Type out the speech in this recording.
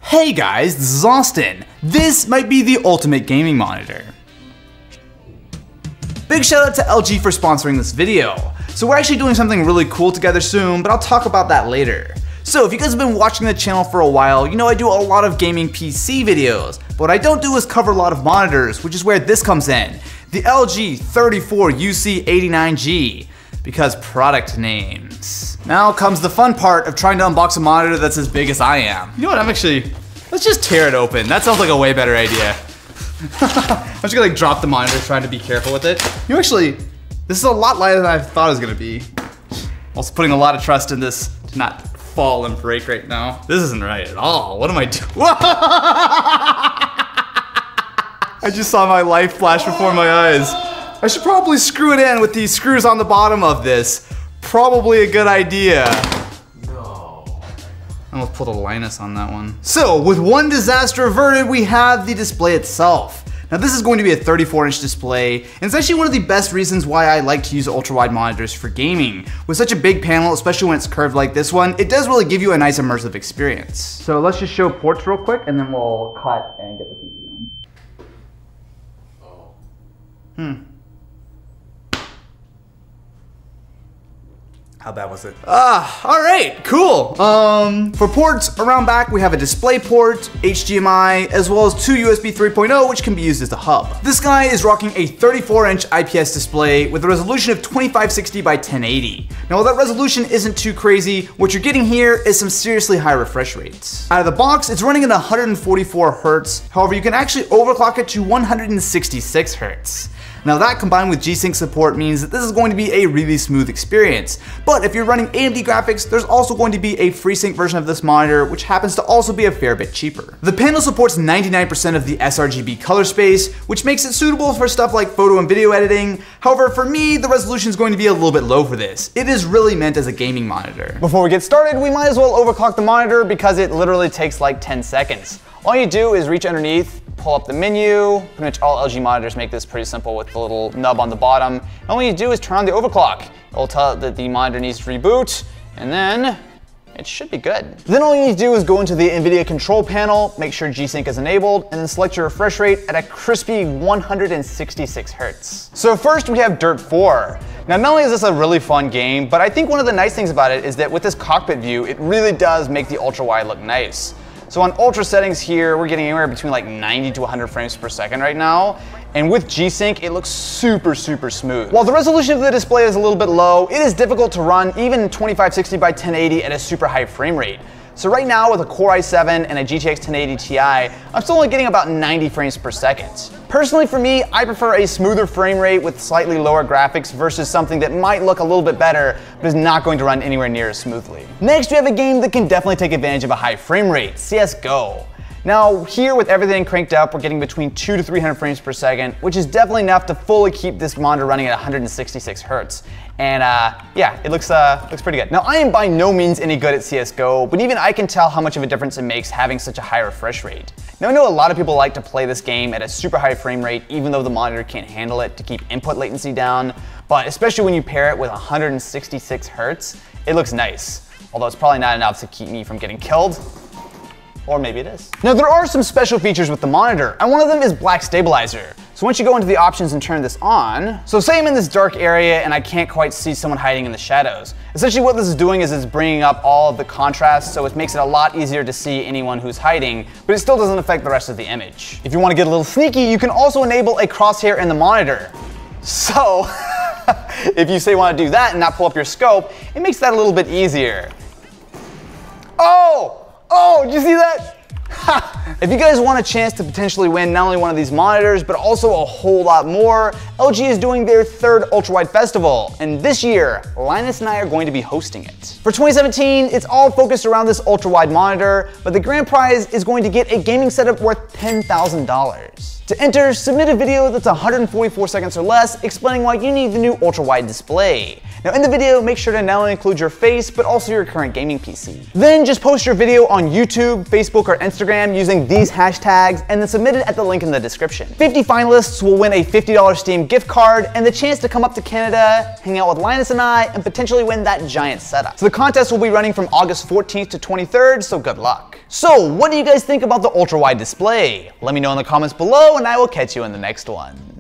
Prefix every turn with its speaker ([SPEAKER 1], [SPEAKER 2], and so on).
[SPEAKER 1] Hey guys, this is Austin. This might be the ultimate gaming monitor. Big shout out to LG for sponsoring this video. So we're actually doing something really cool together soon, but I'll talk about that later. So if you guys have been watching the channel for a while, you know I do a lot of gaming PC videos, but what I don't do is cover a lot of monitors, which is where this comes in. The LG 34UC89G, because product names. Now comes the fun part of trying to unbox a monitor that's as big as I am. You know what, let's just tear it open. That sounds like a way better idea. I'm just gonna like drop the monitor trying to be careful with it. You know, actually, this is a lot lighter than I thought it was gonna be. Also putting a lot of trust in this to not fall and break right now. This isn't right at all. What am I doing? I just saw my life flash before my eyes. I should probably screw it in with these screws on the bottom of this. Probably a good idea. No. I almost pulled a Linus on that one. So, with one disaster averted, we have the display itself. Now this is going to be a 34-inch display, and it's actually one of the best reasons why I like to use ultra-wide monitors for gaming. With such a big panel, especially when it's curved like this one, it does really give you a nice immersive experience. So let's just show ports real quick, and then we'll cut and get the PC on. How bad was it? All right, cool. For ports around back, we have a display port, HDMI, as well as two USB 3.0, which can be used as the hub. This guy is rocking a 34-inch IPS display with a resolution of 2560 by 1080. Now, while that resolution isn't too crazy, what you're getting here is some seriously high refresh rates. Out of the box, it's running at 144 Hertz. However, you can actually overclock it to 166 Hertz. Now that combined with G-Sync support means that this is going to be a really smooth experience. But if you're running AMD graphics, there's also going to be a FreeSync version of this monitor, which happens to also be a fair bit cheaper. The panel supports 99% of the sRGB color space, which makes it suitable for stuff like photo and video editing. However, for me, the resolution is going to be a little bit low for this. It is really meant as a gaming monitor. Before we get started, we might as well overclock the monitor because it literally takes like 10 seconds. All you do is reach underneath, pull up the menu. Pretty much all LG monitors make this pretty simple with the little nub on the bottom. And all you do is turn on the overclock. It'll tell it that the monitor needs to reboot, and then it should be good. Then all you need to do is go into the NVIDIA control panel, make sure G-Sync is enabled, and then select your refresh rate at a crispy 166 Hertz. So first we have Dirt 4. Now not only is this a really fun game, but I think one of the nice things about it is that with this cockpit view, it really does make the ultra wide look nice. So on ultra settings here, we're getting anywhere between like 90 to 100 frames per second right now. And with G-Sync, it looks super, super smooth. While the resolution of the display is a little bit low, it is difficult to run even 2560 by 1080 at a super high frame rate. So right now with a Core i7 and a GTX 1080 Ti, I'm still only getting about 90 frames per second. Personally for me, I prefer a smoother frame rate with slightly lower graphics versus something that might look a little bit better, but is not going to run anywhere near as smoothly. Next, we have a game that can definitely take advantage of a high frame rate, CSGO. Now here with everything cranked up, we're getting between 200 to 300 frames per second, which is definitely enough to fully keep this monitor running at 166 Hertz. And yeah, it looks pretty good. Now I am by no means any good at CSGO, but even I can tell how much of a difference it makes having such a high refresh rate. Now I know a lot of people like to play this game at a super high frame rate, even though the monitor can't handle it to keep input latency down, but especially when you pair it with 166 Hertz, it looks nice. Although it's probably not enough to keep me from getting killed. Or maybe it is. Now there are some special features with the monitor, and one of them is black stabilizer. So once you go into the options and turn this on, so say I'm in this dark area and I can't quite see someone hiding in the shadows. Essentially what this is doing is it's bringing up all of the contrast, so it makes it a lot easier to see anyone who's hiding, but it still doesn't affect the rest of the image. If you want to get a little sneaky, you can also enable a crosshair in the monitor. So if you say want to do that and not pull up your scope, it makes that a little bit easier. Oh, did you see that? Ha! If you guys want a chance to potentially win not only one of these monitors, but also a whole lot more, LG is doing their third ultra-wide festival, and this year, Linus and I are going to be hosting it. For 2017, it's all focused around this ultra-wide monitor, but the grand prize is going to get a gaming setup worth $10,000. To enter, submit a video that's 144 seconds or less explaining why you need the new ultra-wide display. Now in the video, make sure to not only include your face, but also your current gaming PC. Then just post your video on YouTube, Facebook, or Instagram using these hashtags, and then submit it at the link in the description. 50 finalists will win a $50 Steam gift card and the chance to come up to Canada, hang out with Linus and I, and potentially win that giant setup. So the contest will be running from August 14th to 23rd, so good luck. So what do you guys think about the ultra-wide display? Let me know in the comments below and I will catch you in the next one.